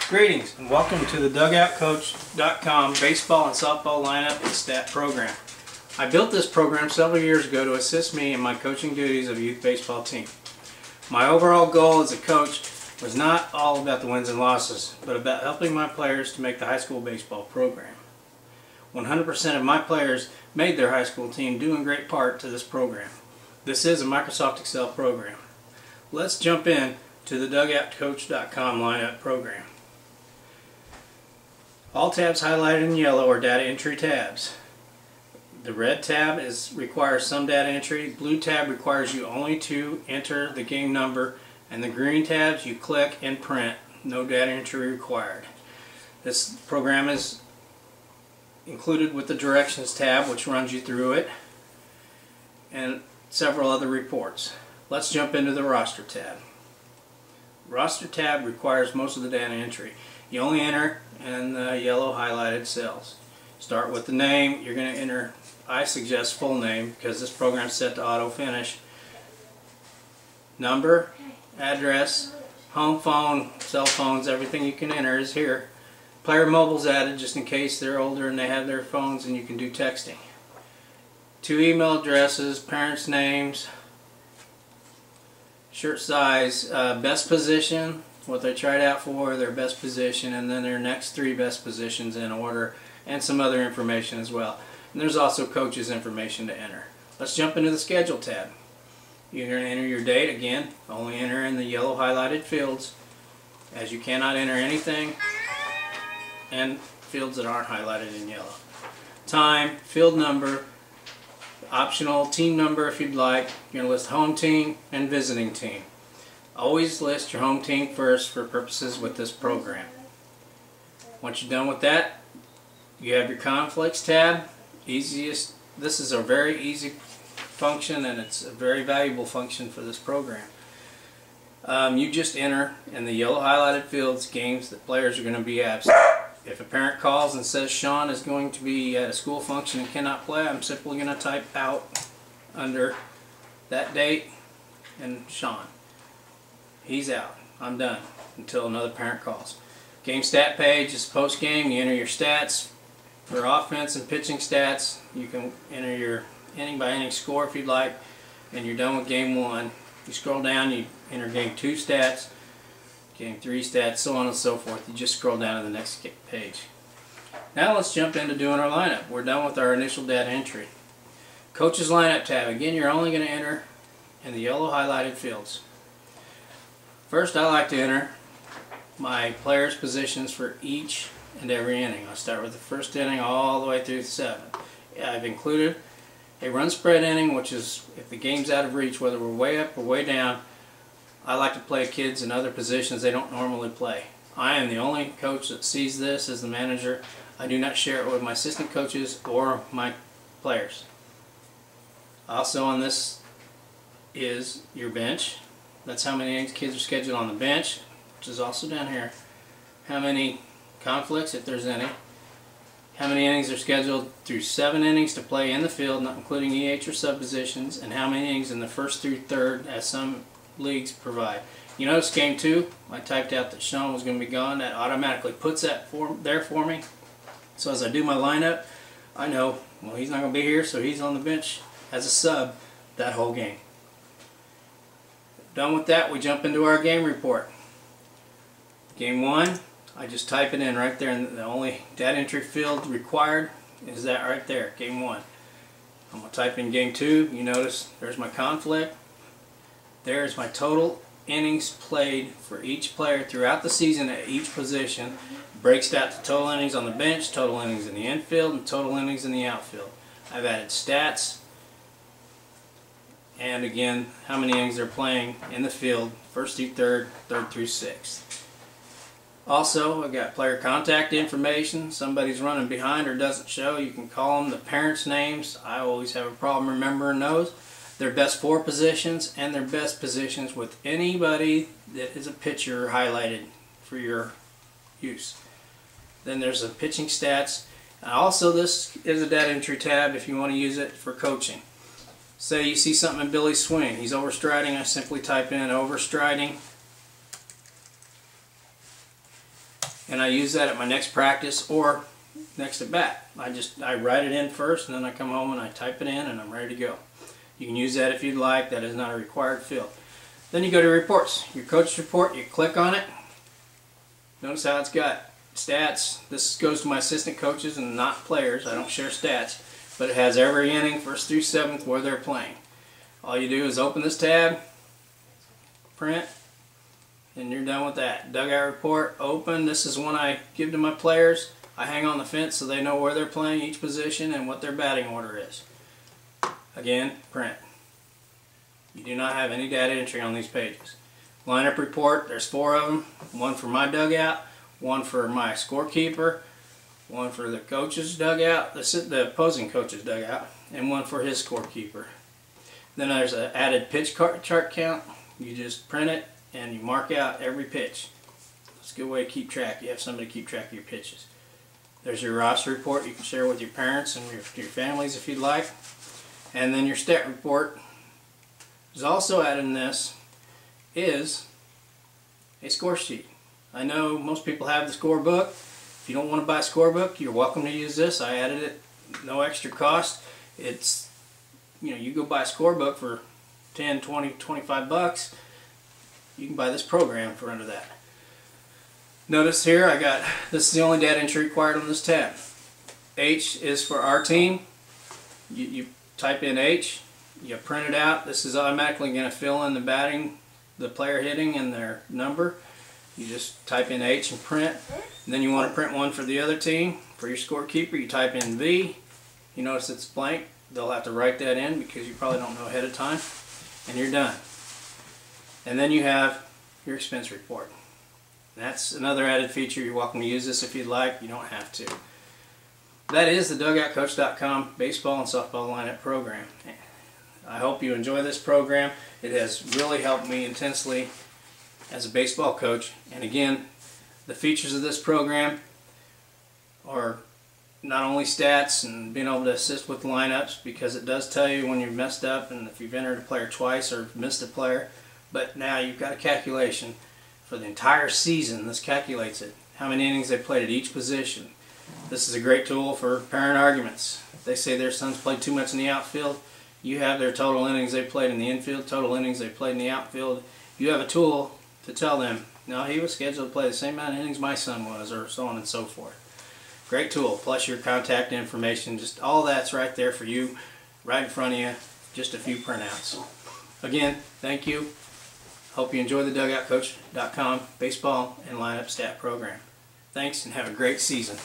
Greetings and welcome to the DugoutCoach.com baseball and softball lineup and stat program. I built this program several years ago to assist me in my coaching duties of a youth baseball team. My overall goal as a coach was not all about the wins and losses, but about helping my players to make the high school baseball program. 100% of my players made their high school team due in great part to this program. This is a Microsoft Excel program. Let's jump in to the DugoutCoach.com lineup program. All tabs highlighted in yellow are data entry tabs. The red tab requires some data entry. Blue tab requires you only to enter the game number, and the green tabs you click and print. No data entry required. This program is included with the directions tab, which runs you through it, and several other reports. Let's jump into the roster tab. Roster tab requires most of the data entry. You only enter in the yellow highlighted cells. Start with the name. You're going to enter, I suggest full name because this program is set to auto finish. Number, address, home phone, cell phones, everything you can enter is here. Player mobile's added just in case they're older and they have their phones and you can do texting. 2 email addresses, parents' names, shirt size, best position, what they tried out for, their best position, and then their next 3 best positions in order, and some other information as well. And there's also coaches' information to enter. Let's jump into the schedule tab. You're going to enter your date. Again, only enter in the yellow highlighted fields, as you cannot enter anything and fields that aren't highlighted in yellow. Time, field number, optional team number if you'd like. You're going to list home team and visiting team. Always list your home team first for purposes with this program. Once you're done with that, you have your conflicts tab. This is a very easy function, and it's a very valuable function for this program. You just enter in the yellow highlighted fields games that players are going to be absent. If a parent calls and says Sean is going to be at a school function and cannot play, I'm simply going to type out under that date and Sean. He's out. I'm done until another parent calls. Game stat page is post-game. You enter your stats for offense and pitching stats. You can enter your inning by inning score if you'd like, and you're done with game 1. You scroll down, you enter game 2 stats, game 3 stats, so on and so forth. You just scroll down to the next page. Now let's jump into doing our lineup. We're done with our initial data entry. Coach's lineup tab. Again, you're only going to enter in the yellow highlighted fields. First, I like to enter my players' positions for each and every inning. I'll start with the first inning all the way through the 7th. I've included a run spread inning, which is if the game's out of reach, whether we're way up or way down. I like to play kids in other positions they don't normally play. I am the only coach that sees this as the manager. I do not share it with my assistant coaches or my players. Also on this is your bench. That's how many innings kids are scheduled on the bench, which is also down here. How many conflicts, if there's any. How many innings are scheduled through 7 innings to play in the field, not including EH or sub positions, and how many innings in the first through 3rd, as some leagues provide. You notice game 2, I typed out that Sean was going to be gone. That automatically puts that there for me. So as I do my lineup, I know, well, he's not going to be here, so he's on the bench as a sub that whole game. Done with that, we jump into our game report. Game 1, I just type it in right there, and the only data entry field required is that right there, game 1. I'm going to type in game 2. You notice there's my conflict. There's my total innings played for each player throughout the season at each position. Breaks out to total innings on the bench, total innings in the infield, and total innings in the outfield. I've added stats, and again, how many innings they're playing in the field, 1st through 3rd, 3rd through 6th. Also, I've got player contact information. Somebody's running behind or doesn't show, you can call them the parents' names. I always have a problem remembering those. Their best 4 positions and their best positions with anybody that is a pitcher highlighted for your use. Then there's a pitching stats. Also, this is a data entry tab if you want to use it for coaching. Say you see something in Billy's swing. He's overstriding. I simply type in overstriding and I use that at my next practice or next at bat. I write it in first, and then I come home and I type it in, and I'm ready to go. You can use that if you'd like. That is not a required field. Then you go to reports. Your coach report, you click on it. Notice how it's got stats. This goes to my assistant coaches and not players. I don't share stats, but it has every inning, 1st through 7th, where they're playing. All you do is open this tab, print, and you're done with that. Dugout report, open. This is one I give to my players. I hang on the fence so they know where they're playing each position and what their batting order is. Again, print. You do not have any data entry on these pages. Lineup report, there's 4 of them. One for my dugout, one for my scorekeeper, one for the coach's dugout, the opposing coach's dugout, and one for his scorekeeper. Then there's an added pitch chart count. You just print it and you mark out every pitch. It's a good way to keep track. You have somebody keep track of your pitches. There's your roster report you can share with your parents and your families if you'd like. And then your stat report is also added in this is a score sheet. I know most people have the scorebook. If you don't want to buy a scorebook, you're welcome to use this. I added it, no extra cost. It's, you go buy a scorebook for 10, 20, 25 bucks. You can buy this program for under that. Notice here this is the only data entry required on this tab. H is for our team. You type in H, you print it out. This is automatically going to fill in the batting, the player hitting, and their number. You just type in H and print. And then you want to print one for the other team. For your scorekeeper, you type in V. You notice it's blank. They'll have to write that in because you probably don't know ahead of time. And you're done. And then you have your expense report. That's another added feature. You're welcome to use this if you'd like. You don't have to. That is the DugoutCoach.com baseball and softball lineup program. I hope you enjoy this program. It has really helped me intensely as a baseball coach. And again, the features of this program are not only stats and being able to assist with lineups, because it does tell you when you've messed up and if you've entered a player twice or missed a player, but now you've got a calculation for the entire season. This calculates it, how many innings they played at each position. This is a great tool for parent arguments. If they say their son's played too much in the outfield, you have their total innings they played in the infield, total innings they played in the outfield. You have a tool to tell them, no, he was scheduled to play the same amount of innings my son was, or so on and so forth. Great tool, plus your contact information, just all that's right there for you, right in front of you, just a few printouts. Again, thank you. Hope you enjoy the DugoutCoach.com baseball and lineup stat program. Thanks, and have a great season.